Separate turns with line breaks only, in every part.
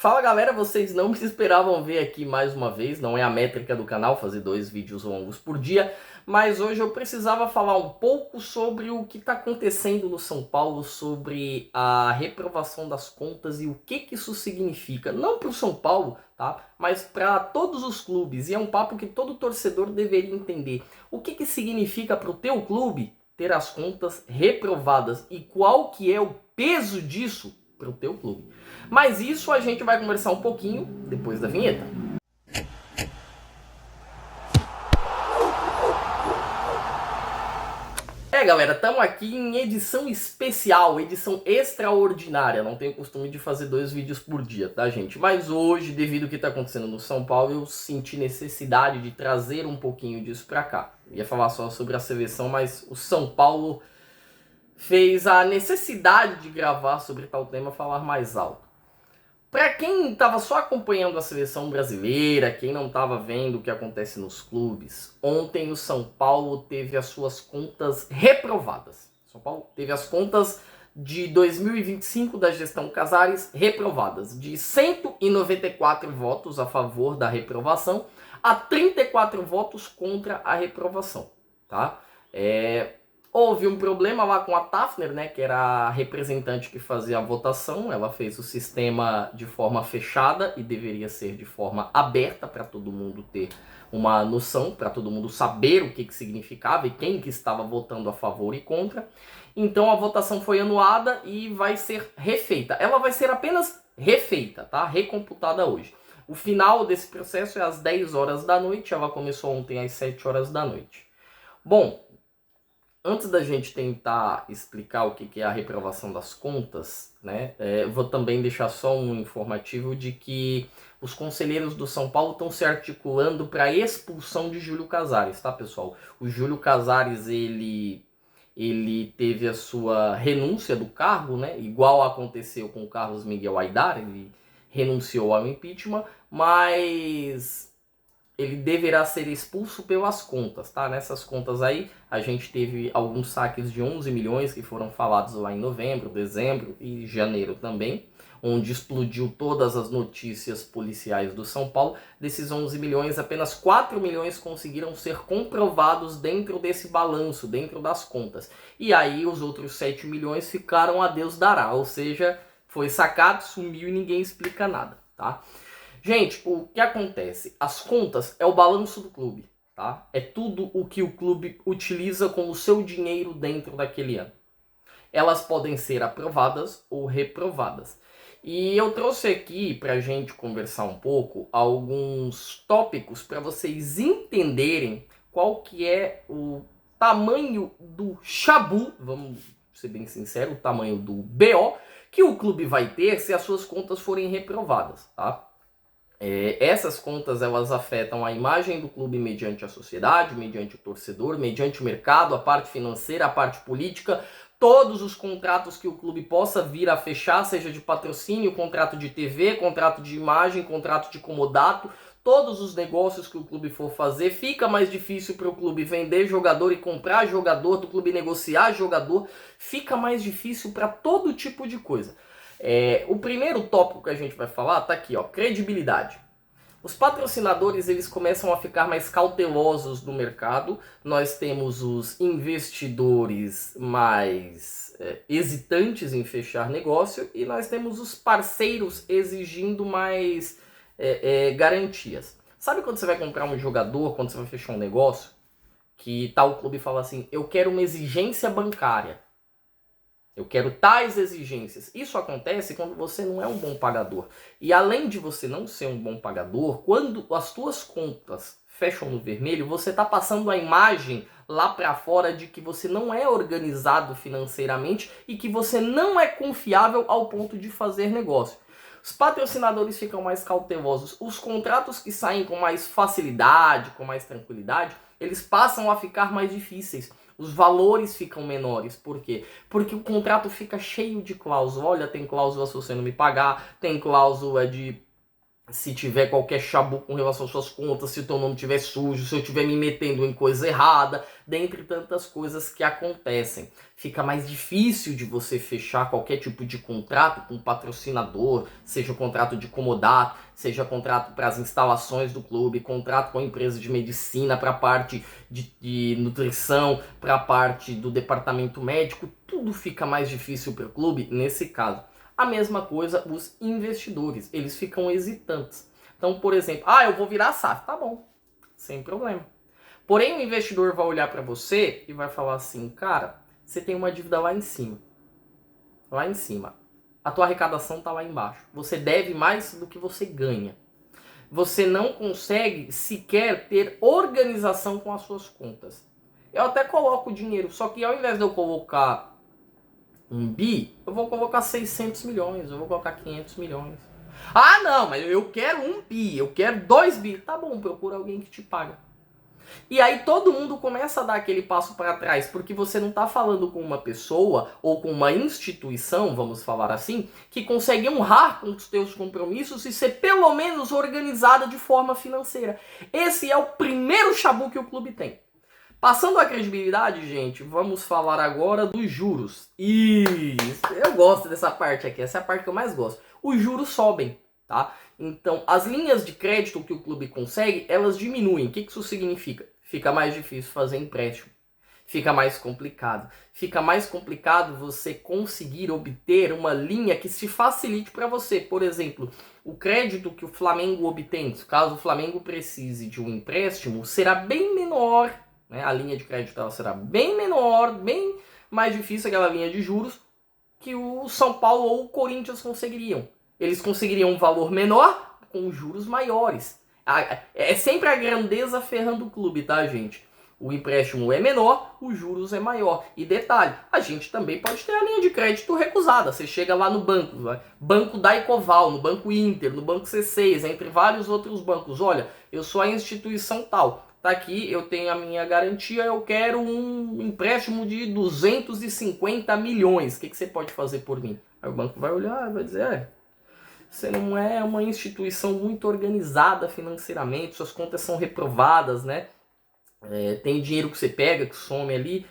Fala galera, vocês não me esperavam ver aqui mais uma vez, não é a métrica do canal fazer 2 vídeos longos por dia, mas hoje eu precisava falar um pouco sobre o que está acontecendo no São Paulo, sobre a reprovação das contas e o que isso significa, não para o São Paulo, tá? Mas para todos os clubes, e é um papo que todo torcedor deveria entender. O que significa para o teu clube ter as contas reprovadas e qual que é o peso disso para o teu clube. Mas isso a gente vai conversar um pouquinho depois da vinheta. Galera, estamos aqui em edição especial, edição extraordinária. Não tenho costume de fazer 2 vídeos por dia, tá, gente? Mas hoje, devido ao que está acontecendo no São Paulo, eu senti necessidade de trazer um pouquinho disso pra cá. Eu ia falar só sobre a seleção, mas o São Paulo fez a necessidade de gravar sobre tal tema falar mais alto. Para quem estava só acompanhando a seleção brasileira, quem não estava vendo o que acontece nos clubes, ontem o São Paulo teve as suas contas reprovadas. São Paulo teve as contas de 2025 da gestão Casares reprovadas. De 194 votos a favor da reprovação a 34 votos contra a reprovação. Tá? Houve um problema lá com a Tafner, né, que era a representante que fazia a votação. Ela fez o sistema de forma fechada e deveria ser de forma aberta para todo mundo ter uma noção, para todo mundo saber o que significava e quem que estava votando a favor e contra. Então a votação foi anulada e vai ser refeita. Ela vai ser apenas refeita, tá? Recomputada hoje. O final desse processo é às 10 horas da noite, ela começou ontem às 7 horas da noite. Bom, antes da gente tentar explicar o que é a reprovação das contas, né, vou também deixar só um informativo de que os conselheiros do São Paulo estão se articulando para a expulsão de Júlio Casares, tá, pessoal? O Júlio Casares, ele teve a sua renúncia do cargo, né, igual aconteceu com o Carlos Miguel Aidar, ele renunciou ao impeachment, mas ele deverá ser expulso pelas contas, tá? Nessas contas aí, a gente teve alguns saques de 11 milhões que foram falados lá em novembro, dezembro e janeiro também, onde explodiu todas as notícias policiais do São Paulo. Desses 11 milhões, apenas 4 milhões conseguiram ser comprovados dentro desse balanço, dentro das contas. E aí os outros 7 milhões ficaram a Deus dará, ou seja, foi sacado, sumiu e ninguém explica nada, tá? Gente, o que acontece? As contas é o balanço do clube, tá? É tudo o que o clube utiliza com o seu dinheiro dentro daquele ano. Elas podem ser aprovadas ou reprovadas. E eu trouxe aqui pra gente conversar um pouco alguns tópicos para vocês entenderem qual que é o tamanho do chabu, vamos ser bem sincero, o tamanho do BO que o clube vai ter se as suas contas forem reprovadas, tá? Essas contas, elas afetam a imagem do clube mediante a sociedade, mediante o torcedor, mediante o mercado, a parte financeira, a parte política, todos os contratos que o clube possa vir a fechar, seja de patrocínio, contrato de TV, contrato de imagem, contrato de comodato, todos os negócios que o clube for fazer, fica mais difícil para o clube vender jogador e comprar jogador, do clube negociar jogador, fica mais difícil para todo tipo de coisa. O primeiro tópico que a gente vai falar tá aqui, ó, credibilidade. Os patrocinadores, eles começam a ficar mais cautelosos no mercado. Nós temos os investidores mais hesitantes em fechar negócio e nós temos os parceiros exigindo mais garantias. Sabe quando você vai comprar um jogador, quando você vai fechar um negócio, que tal clube fala assim, eu quero uma exigência bancária. Eu quero tais exigências. Isso acontece quando você não é um bom pagador. E além de você não ser um bom pagador, quando as tuas contas fecham no vermelho, você está passando a imagem lá para fora de que você não é organizado financeiramente e que você não é confiável ao ponto de fazer negócio. Os patrocinadores ficam mais cautelosos. Os contratos que saem com mais facilidade, com mais tranquilidade, eles passam a ficar mais difíceis. Os valores ficam menores. Por quê? Porque o contrato fica cheio de cláusula. Olha, tem cláusula se você não me pagar, tem cláusula de se tiver qualquer chabu com relação às suas contas, se o teu nome estiver sujo, se eu estiver me metendo em coisa errada, dentre tantas coisas que acontecem. Fica mais difícil de você fechar qualquer tipo de contrato com um patrocinador, seja contrato de comodato, seja contrato para as instalações do clube, contrato com a empresa de medicina, para a parte de nutrição, para a parte do departamento médico, tudo fica mais difícil para o clube nesse caso. A mesma coisa os investidores, eles ficam hesitantes. Então, por exemplo, eu vou virar SAF, tá bom, sem problema. Porém, o investidor vai olhar para você e vai falar assim, cara, você tem uma dívida lá em cima. Lá em cima. A tua arrecadação tá lá embaixo. Você deve mais do que você ganha. Você não consegue sequer ter organização com as suas contas. Eu até coloco dinheiro, só que ao invés de eu colocar 1 bi, eu vou colocar 600 milhões, eu vou colocar 500 milhões. Ah, não, mas eu quero 1 bi, eu quero 2 bi. Tá bom, procura alguém que te paga. E aí todo mundo começa a dar aquele passo para trás, porque você não está falando com uma pessoa ou com uma instituição, vamos falar assim, que consegue honrar com os teus compromissos e ser pelo menos organizada de forma financeira. Esse é o primeiro chabu que o clube tem. Passando a credibilidade, gente, vamos falar agora dos juros. Isso, eu gosto dessa parte aqui, essa é a parte que eu mais gosto. Os juros sobem, tá? Então, as linhas de crédito que o clube consegue, elas diminuem. O que isso significa? Fica mais difícil fazer empréstimo. Fica mais complicado. Fica mais complicado você conseguir obter uma linha que se facilite para você. Por exemplo, o crédito que o Flamengo obtém, caso o Flamengo precise de um empréstimo, será bem menor. Né? A linha de crédito ela será bem menor, bem mais difícil aquela linha de juros que o São Paulo ou o Corinthians conseguiriam. Eles conseguiriam um valor menor com juros maiores. É sempre a grandeza ferrando o clube, tá, gente? O empréstimo é menor, os juros é maior. E detalhe, a gente também pode ter a linha de crédito recusada. Você chega lá no banco, Banco Daicoval, no Banco Inter, no Banco C6, entre vários outros bancos. Olha, eu sou a instituição tal. Tá aqui, eu tenho a minha garantia, eu quero um empréstimo de 250 milhões. O que você pode fazer por mim? Aí o banco vai olhar e vai dizer, você não é uma instituição muito organizada financeiramente, suas contas são reprovadas, né? Tem dinheiro que você pega, que some ali.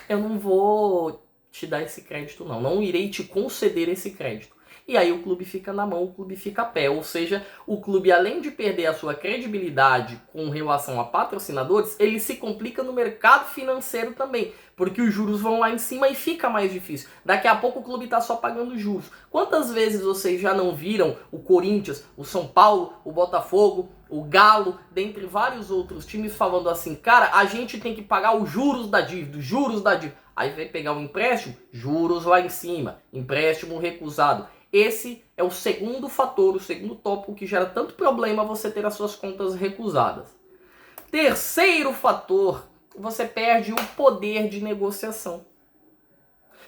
Eu não vou te dar esse crédito não, não irei te conceder esse crédito. E aí o clube fica na mão, o clube fica a pé. Ou seja, o clube, além de perder a sua credibilidade com relação a patrocinadores, ele se complica no mercado financeiro também. Porque os juros vão lá em cima e fica mais difícil. Daqui a pouco o clube está só pagando juros. Quantas vezes vocês já não viram o Corinthians, o São Paulo, o Botafogo, o Galo, dentre vários outros times falando assim, cara, a gente tem que pagar os juros da dívida, os juros da dívida. Aí vai pegar um empréstimo, juros lá em cima, empréstimo recusado. Esse é o segundo fator, o segundo tópico que gera tanto problema você ter as suas contas recusadas. Terceiro fator, você perde o poder de negociação.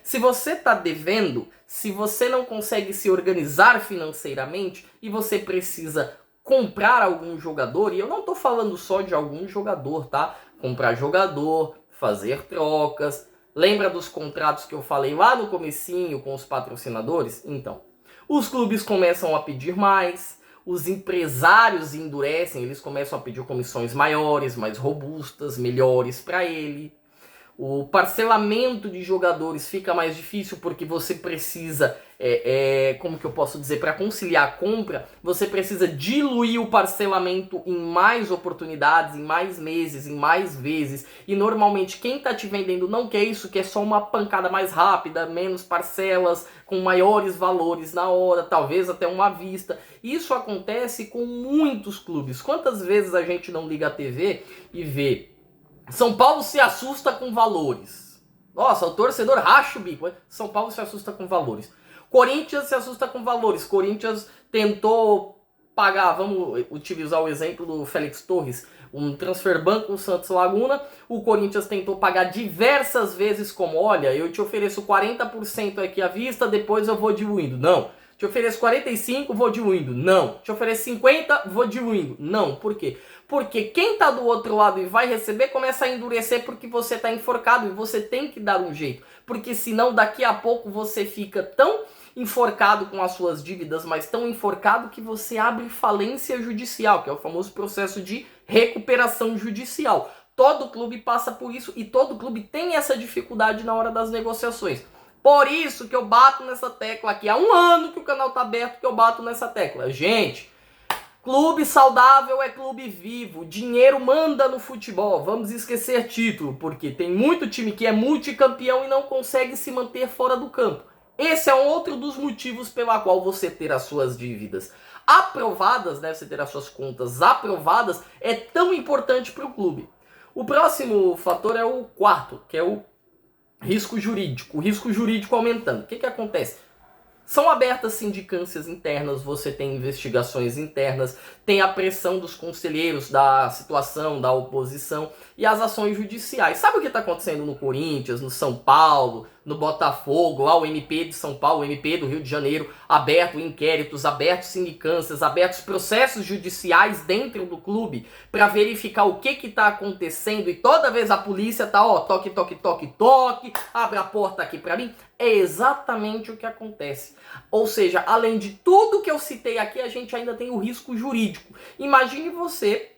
Se você está devendo, se você não consegue se organizar financeiramente e você precisa comprar algum jogador, e eu não estou falando só de algum jogador, tá? Comprar jogador, fazer trocas. Lembra dos contratos que eu falei lá no comecinho com os patrocinadores? Então, os clubes começam a pedir mais, os empresários endurecem, eles começam a pedir comissões maiores, mais robustas, melhores para ele. O parcelamento de jogadores fica mais difícil porque você precisa, como que eu posso dizer, para conciliar a compra, você precisa diluir o parcelamento em mais oportunidades, em mais meses, em mais vezes. E normalmente quem está te vendendo não quer isso, quer só uma pancada mais rápida, menos parcelas, com maiores valores na hora, talvez até uma à vista. Isso acontece com muitos clubes. Quantas vezes a gente não liga a TV e vê São Paulo se assusta com valores. Nossa, o torcedor racha o bico. São Paulo se assusta com valores. Corinthians se assusta com valores. Corinthians tentou pagar, vamos utilizar o exemplo do Félix Torres, um transfer ban com o Santos Laguna. O Corinthians tentou pagar diversas vezes como, olha, eu te ofereço 40% aqui à vista, depois eu vou diluindo. Não. Te ofereço 45%, vou diluindo. Não. Te ofereço 50%, vou diluindo. Não. Por quê? Porque quem está do outro lado e vai receber começa a endurecer porque você está enforcado e você tem que dar um jeito. Porque senão daqui a pouco você fica tão enforcado com as suas dívidas, mas tão enforcado que você abre falência judicial, que é o famoso processo de recuperação judicial. Todo clube passa por isso e todo clube tem essa dificuldade na hora das negociações. Por isso que eu bato nessa tecla aqui. Há um ano que o canal tá aberto que eu bato nessa tecla. Gente, clube saudável é clube vivo. Dinheiro manda no futebol. Vamos esquecer título, porque tem muito time que é multicampeão e não consegue se manter fora do campo. Esse é um outro dos motivos pela qual você ter as suas dívidas aprovadas, né? Você ter as suas contas aprovadas é tão importante para o clube. O próximo fator é o quarto, que é o risco jurídico. O risco jurídico aumentando. O que acontece? São abertas sindicâncias internas, você tem investigações internas, tem a pressão dos conselheiros da situação, da oposição e as ações judiciais. Sabe o que está acontecendo no Corinthians, no São Paulo, no Botafogo, lá o MP de São Paulo, o MP do Rio de Janeiro, aberto inquéritos, abertos sindicâncias, abertos processos judiciais dentro do clube para verificar o que está acontecendo e toda vez a polícia tá, ó, toque, toque, toque, toque, abre a porta aqui para mim. É exatamente o que acontece. Ou seja, além de tudo que eu citei aqui, a gente ainda tem o risco jurídico. Imagine você,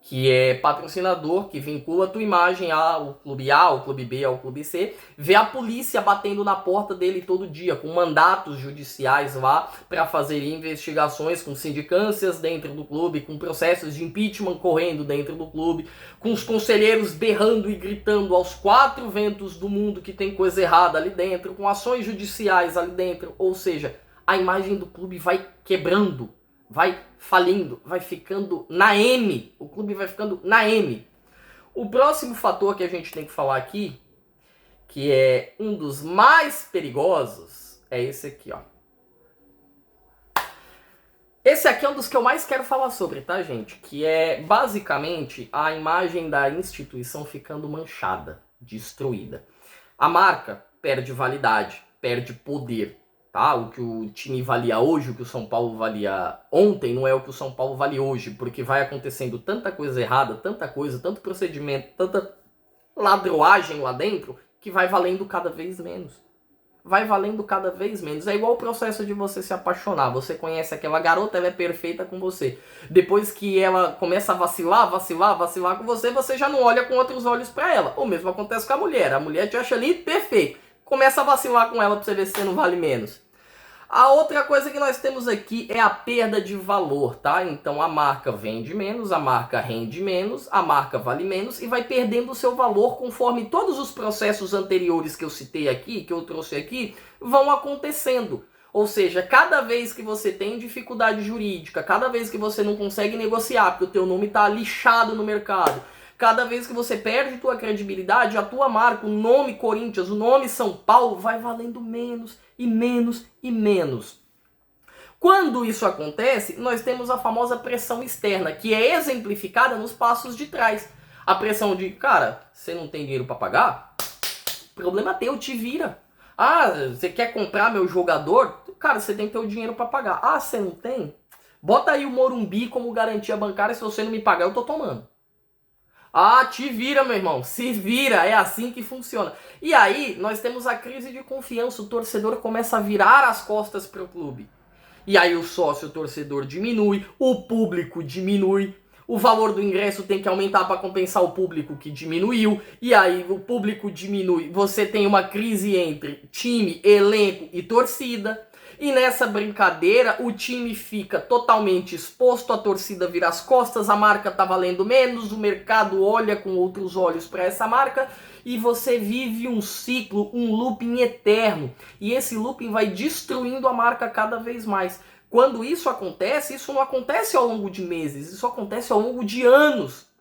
que é patrocinador, que vincula a tua imagem ao clube A, ao clube B, ao clube C, vê a polícia batendo na porta dele todo dia, com mandatos judiciais lá para fazer investigações, com sindicâncias dentro do clube, com processos de impeachment correndo dentro do clube, com os conselheiros berrando e gritando aos quatro ventos do mundo que tem coisa errada ali dentro, com ações judiciais ali dentro, ou seja, a imagem do clube vai quebrando, vai falindo, vai ficando na M. O clube vai ficando na M. O próximo fator que a gente tem que falar aqui, que é um dos mais perigosos, é esse aqui, ó. Esse aqui é um dos que eu mais quero falar sobre, tá, gente? Que é, basicamente, a imagem da instituição ficando manchada, destruída. A marca perde validade, perde poder. Tá? O que o time valia hoje, o que o São Paulo valia ontem, não é o que o São Paulo vale hoje, porque vai acontecendo tanta coisa errada, tanta coisa, tanto procedimento, tanta ladroagem lá dentro, que vai valendo cada vez menos. Vai valendo cada vez menos. É igual o processo de você se apaixonar. Você conhece aquela garota, ela é perfeita com você. Depois que ela começa a vacilar com você, você já não olha com outros olhos pra ela. O mesmo acontece com a mulher. A mulher te acha ali perfeito. Começa a vacilar com ela pra você ver se você não vale menos. A outra coisa que nós temos aqui é a perda de valor, tá? Então a marca vende menos, a marca rende menos, a marca vale menos e vai perdendo o seu valor conforme todos os processos anteriores que eu citei aqui, que eu trouxe aqui, vão acontecendo. Ou seja, cada vez que você tem dificuldade jurídica, cada vez que você não consegue negociar, porque o teu nome está lixado no mercado, cada vez que você perde tua credibilidade, a tua marca, o nome Corinthians, o nome São Paulo, vai valendo menos e menos e menos. Quando isso acontece, nós temos a famosa pressão externa, que é exemplificada nos passos de trás. A pressão de, cara, você não tem dinheiro para pagar? Problema teu, te vira. Ah, você quer comprar meu jogador? Cara, você tem que ter o dinheiro para pagar. Ah, você não tem? Bota aí o Morumbi como garantia bancária, se você não me pagar, eu tô tomando. Ah, te vira, meu irmão. Se vira. É assim que funciona. E aí, nós temos a crise de confiança. O torcedor começa a virar as costas para o clube. E aí o sócio torcedor diminui, o público diminui. O valor do ingresso tem que aumentar para compensar o público que diminuiu. E aí o público diminui. Você tem uma crise entre time, elenco e torcida. E nessa brincadeira, o time fica totalmente exposto, a torcida vira as costas, a marca tá valendo menos, o mercado olha com outros olhos para essa marca e você vive um ciclo, um looping eterno. E esse looping vai destruindo a marca cada vez mais. Quando isso acontece, isso não acontece ao longo de meses, isso acontece ao longo de anos.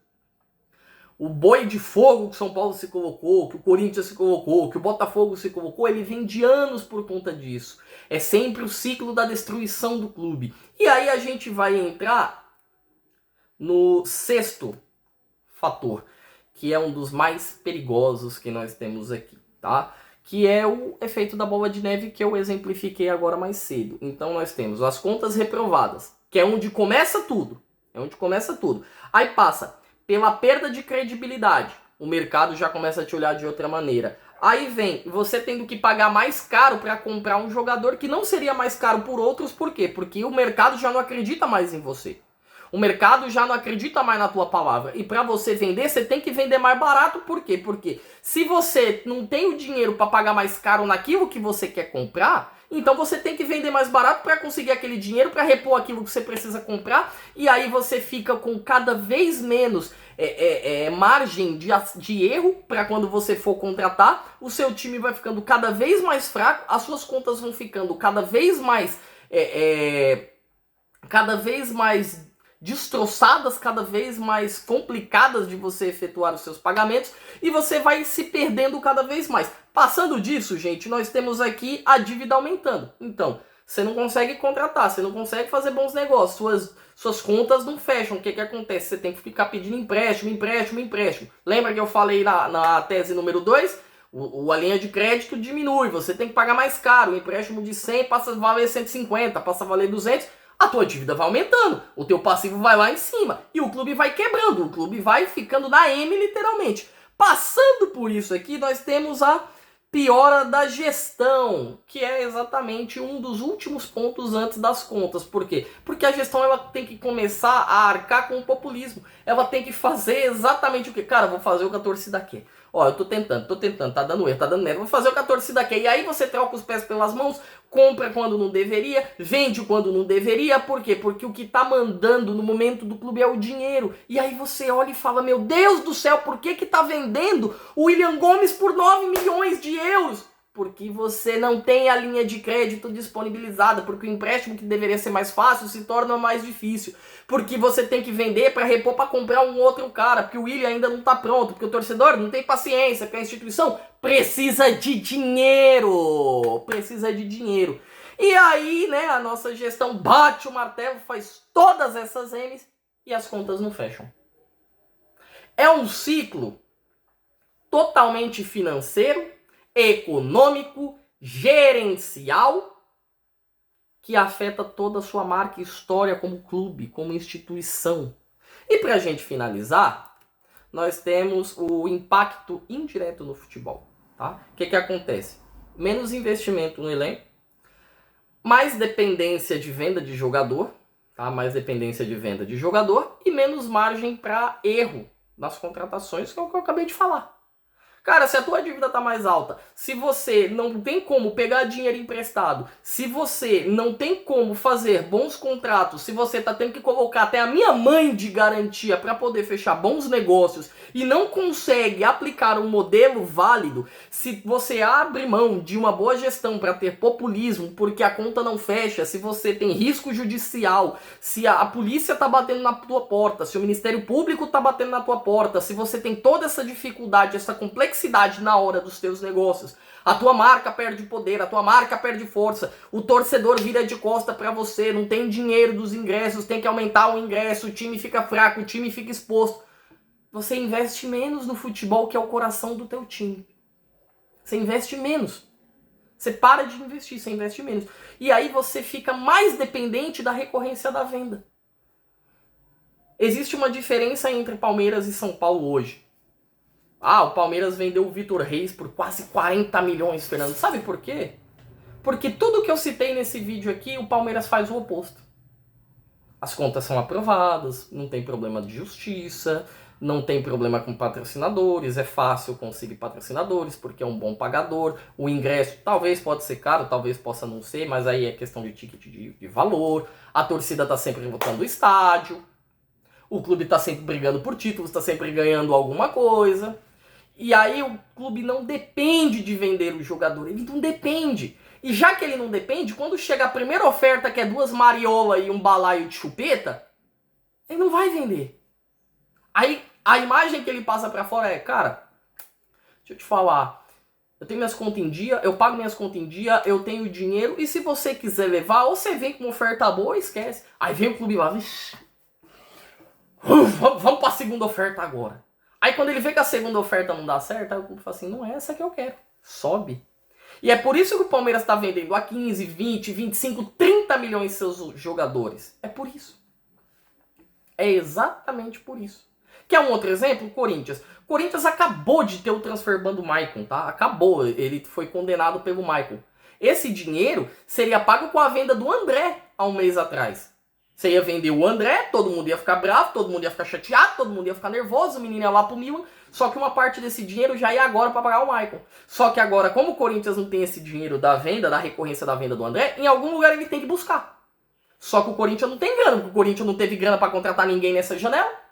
O boi de fogo que o São Paulo se colocou, que o Corinthians se colocou, que o Botafogo se colocou, ele vem de anos por conta disso. É sempre o ciclo da destruição do clube. E aí a gente vai entrar no sexto fator, que é um dos mais perigosos que nós temos aqui, tá? Que é o efeito da bola de neve que eu exemplifiquei agora mais cedo. Então nós temos as contas reprovadas, que é onde começa tudo. É onde começa tudo. Aí passa pela perda de credibilidade. O mercado já começa a te olhar de outra maneira. Aí vem você tendo que pagar mais caro para comprar um jogador que não seria mais caro por outros, por quê? Porque o mercado já não acredita mais em você. O mercado já não acredita mais na tua palavra. E para você vender, você tem que vender mais barato, por quê? Porque se você não tem o dinheiro para pagar mais caro naquilo que você quer comprar, então você tem que vender mais barato para conseguir aquele dinheiro para repor aquilo que você precisa comprar, e aí você fica com cada vez menos margem de erro para quando você for contratar. O seu time vai ficando cada vez mais fraco, as suas contas vão ficando cada vez mais destroçadas, cada vez mais complicadas de você efetuar os seus pagamentos, e você vai se perdendo cada vez mais. Passando disso, gente, nós temos aqui a dívida aumentando. Então, você não consegue contratar, você não consegue fazer bons negócios, suas contas não fecham. O que acontece? Você tem que ficar pedindo empréstimo. Lembra que eu falei na tese número 2? A linha de crédito diminui, você tem que pagar mais caro. O empréstimo de 100 passa a valer 150, passa a valer 200, a tua dívida vai aumentando, o teu passivo vai lá em cima, e o clube vai quebrando, o clube vai ficando na M literalmente. Passando por isso aqui, nós temos a piora da gestão, que é exatamente um dos últimos pontos antes das contas. Por quê? Porque a gestão ela tem que começar a arcar com o populismo. Ela tem que fazer exatamente o que? Cara, vou fazer o que a torcida quer. Ó, eu tô tentando, tá dando erro, vou fazer o que a torcida quer. E aí você troca os pés pelas mãos, compra quando não deveria, vende quando não deveria. Por quê? Porque o que tá mandando no momento do clube é o dinheiro. E aí você olha e fala, meu Deus do céu, por que tá vendendo o William Gomes por 9 milhões de euros? Porque você não tem a linha de crédito disponibilizada, porque o empréstimo que deveria ser mais fácil se torna mais difícil. Porque você tem que vender para repor para comprar um outro cara, porque o William ainda não está pronto, porque o torcedor não tem paciência, porque a instituição precisa de dinheiro. Precisa de dinheiro. E aí, né, a nossa gestão bate o martelo, faz todas essas M's e as contas não fecham. É um ciclo totalmente financeiro, econômico, gerencial, que afeta toda a sua marca e história como clube, como instituição. E para a gente finalizar, nós temos o impacto indireto no futebol. Tá? O que acontece? Menos investimento no elenco, mais dependência de venda de jogador, tá? E menos margem para erro nas contratações, que é o que eu acabei de falar. Cara, se a tua dívida tá mais alta, se você não tem como pegar dinheiro emprestado, se você não tem como fazer bons contratos, se você tá tendo que colocar até a minha mãe de garantia para poder fechar bons negócios e não consegue aplicar um modelo válido, se você abre mão de uma boa gestão para ter populismo porque a conta não fecha, se você tem risco judicial, se a polícia tá batendo na tua porta, se o Ministério Público tá batendo na tua porta, se você tem toda essa dificuldade, essa complexidade na hora dos teus negócios, a tua marca perde poder, a tua marca perde força, o torcedor vira de costa para você, não tem dinheiro dos ingressos, tem que aumentar o ingresso, o time fica fraco, o time fica exposto. Você investe menos no futebol, que é o coração do teu time. Você investe menos. Você para de investir, você investe menos. E aí você fica mais dependente da recorrência da venda. Existe uma diferença entre Palmeiras e São Paulo hoje. O Palmeiras vendeu o Vitor Reis por quase 40 milhões, Fernando. Sabe por quê? Porque tudo que eu citei nesse vídeo aqui, o Palmeiras faz o oposto. As contas são aprovadas, não tem problema de justiça, não tem problema com patrocinadores, é fácil conseguir patrocinadores porque é um bom pagador. O ingresso talvez pode ser caro, talvez possa não ser, mas aí é questão de ticket de valor. A torcida está sempre voltando o estádio. O clube está sempre brigando por títulos, está sempre ganhando alguma coisa. E aí o clube não depende de vender o jogador, ele não depende. E já que ele não depende, quando chega a primeira oferta, que é 2 mariola e um balaio de chupeta, ele não vai vender. Aí a imagem que ele passa pra fora é, cara, deixa eu te falar, eu tenho minhas contas em dia, eu pago minhas contas em dia, eu tenho dinheiro, e se você quiser levar, ou você vem com uma oferta boa, esquece. Aí vem o clube lá, vamos pra segunda oferta agora. Aí quando ele vê que a segunda oferta não dá certo, aí o clube fala assim, não é essa que eu quero, sobe. E é por isso que o Palmeiras está vendendo a 15, 20, 25, 30 milhões seus jogadores. É por isso. É exatamente por isso. Quer um outro exemplo? Corinthians. Corinthians acabou de ter o transfer ban do Maicon, tá? Acabou, ele foi condenado pelo Maicon. Esse dinheiro seria pago com a venda do André há um mês atrás. Você ia vender o André, todo mundo ia ficar bravo, todo mundo ia ficar chateado, todo mundo ia ficar nervoso, o menino ia lá pro Milan, só que uma parte desse dinheiro já ia agora para pagar o Maicon. Só que agora, como o Corinthians não tem esse dinheiro da venda, da recorrência da venda do André, em algum lugar ele tem que buscar. Só que o Corinthians não tem grana, porque o Corinthians não teve grana para contratar ninguém nessa janela.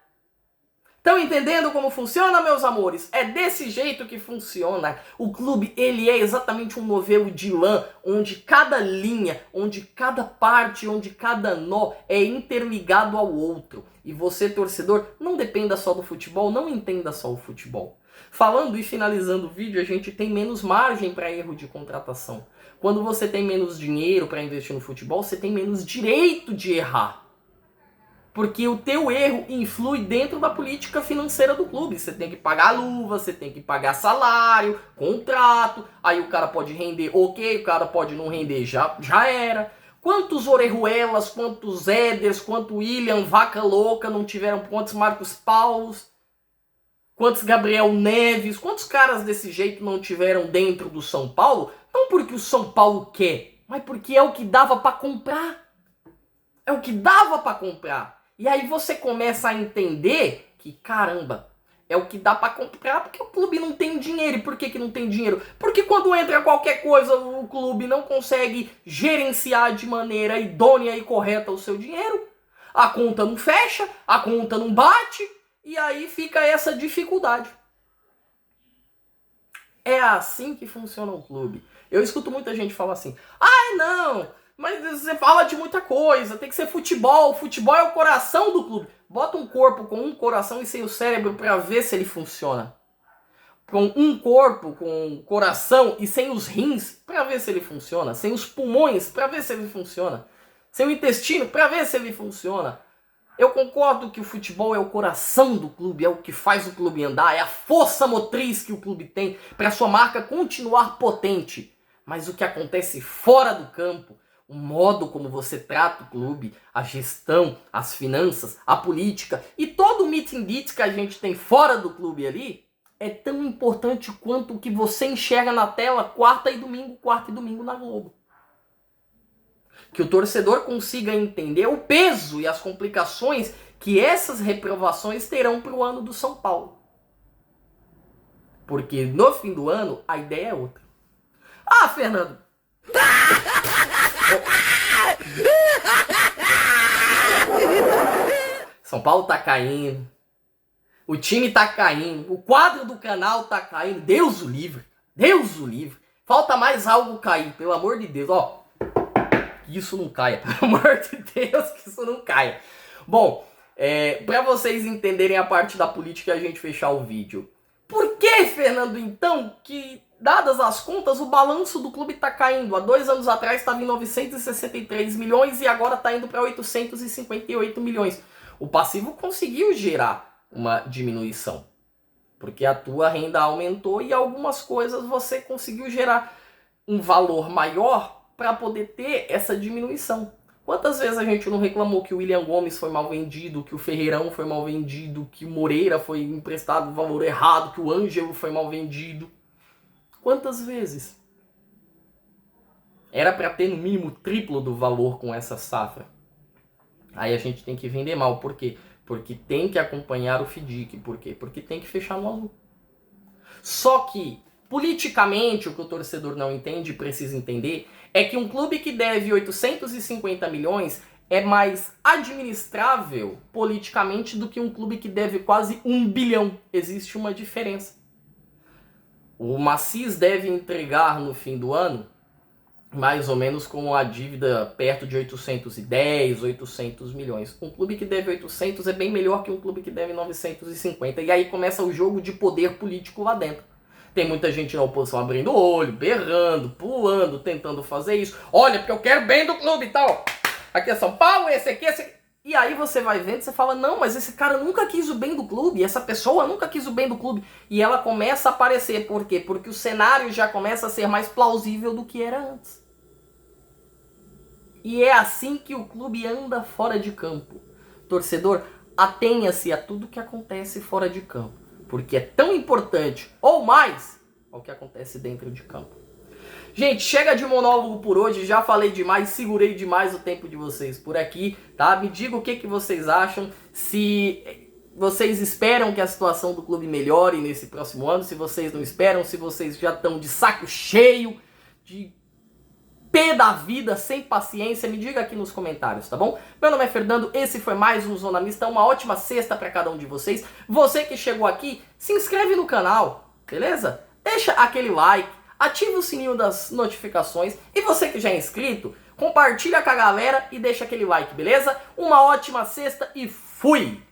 Estão entendendo como funciona, meus amores? É desse jeito que funciona. O clube, ele é exatamente um novelo de lã, onde cada linha, onde cada parte, onde cada nó é interligado ao outro. E você, torcedor, não dependa só do futebol, não entenda só o futebol. Falando e finalizando o vídeo, a gente tem menos margem para erro de contratação. Quando você tem menos dinheiro para investir no futebol, você tem menos direito de errar. Porque o teu erro influi dentro da política financeira do clube. Você tem que pagar luva, você tem que pagar salário, contrato. Aí o cara pode render, ok, o cara pode não render, já era. Quantos Orejuelas, quantos Éders, quanto William, Vaca Louca não tiveram, quantos Marcos Paulos, quantos Gabriel Neves, quantos caras desse jeito não tiveram dentro do São Paulo? Não porque o São Paulo quer, mas porque é o que dava para comprar. É o que dava para comprar. E aí você começa a entender que, caramba, é o que dá para comprar porque o clube não tem dinheiro. E por que não tem dinheiro? Porque quando entra qualquer coisa, o clube não consegue gerenciar de maneira idônea e correta o seu dinheiro. A conta não fecha, a conta não bate, e aí fica essa dificuldade. É assim que funciona o clube. Eu escuto muita gente falar assim, ai não... Mas você fala de muita coisa, tem que ser futebol. Futebol é o coração do clube. Bota um corpo com um coração e sem o cérebro para ver se ele funciona. Com um corpo com um coração e sem os rins para ver se ele funciona. Sem os pulmões para ver se ele funciona. Sem o intestino para ver se ele funciona. Eu concordo que o futebol é o coração do clube, é o que faz o clube andar, é a força motriz que o clube tem para sua marca continuar potente. Mas o que acontece fora do campo, o modo como você trata o clube, a gestão, as finanças, a política e todo o meet and greet que a gente tem fora do clube ali é tão importante quanto o que você enxerga na tela quarta e domingo na Globo. Que o torcedor consiga entender o peso e as complicações que essas reprovações terão para o ano do São Paulo. Porque no fim do ano a ideia é outra. Ah, Fernando! São Paulo tá caindo, o time tá caindo, o quadro do canal tá caindo, Deus o livre, falta mais algo cair, pelo amor de Deus, ó, que isso não caia, pelo amor de Deus, que isso não caia. Bom, pra vocês entenderem a parte da política e a gente fechar o vídeo, por que, Fernando, então, que... Dadas as contas, o balanço do clube está caindo. Há 2 anos atrás estava em 963 milhões e agora está indo para 858 milhões. O passivo conseguiu gerar uma diminuição. Porque a tua renda aumentou e algumas coisas você conseguiu gerar um valor maior para poder ter essa diminuição. Quantas vezes a gente não reclamou que o William Gomes foi mal vendido, que o Ferreirão foi mal vendido, que o Moreira foi emprestado valor errado, que o Ângelo foi mal vendido? Quantas vezes? Era para ter no mínimo triplo do valor com essa safra. Aí a gente tem que vender mal. Por quê? Porque tem que acompanhar o FDIC. Por quê? Porque tem que fechar no azul. Só que, politicamente, o que o torcedor não entende e precisa entender é que um clube que deve 850 milhões é mais administrável politicamente do que um clube que deve quase 1 bilhão. Existe uma diferença. O Macis deve entregar no fim do ano mais ou menos com a dívida perto de 810, 800 milhões. Um clube que deve 800 é bem melhor que um clube que deve 950. E aí começa o jogo de poder político lá dentro. Tem muita gente na oposição abrindo o olho, berrando, pulando, tentando fazer isso. Olha, porque eu quero bem do clube e tal. Aqui é São Paulo, esse aqui. E aí você vai vendo e você fala, não, mas esse cara nunca quis o bem do clube, essa pessoa nunca quis o bem do clube. E ela começa a aparecer, por quê? Porque o cenário já começa a ser mais plausível do que era antes. E é assim que o clube anda fora de campo. Torcedor, atenha-se a tudo que acontece fora de campo, porque é tão importante, ou mais, ao que acontece dentro de campo. Gente, chega de monólogo por hoje, já falei demais, segurei demais o tempo de vocês por aqui, tá? Me diga o que vocês acham, se vocês esperam que a situação do clube melhore nesse próximo ano, se vocês não esperam, se vocês já estão de saco cheio, de pé da vida, sem paciência, me diga aqui nos comentários, tá bom? Meu nome é Fernando, esse foi mais um Zona Mista, uma ótima sexta para cada um de vocês. Você que chegou aqui, se inscreve no canal, beleza? Deixa aquele like, ativa o sininho das notificações e você que já é inscrito, compartilha com a galera e deixa aquele like, beleza? Uma ótima sexta e fui!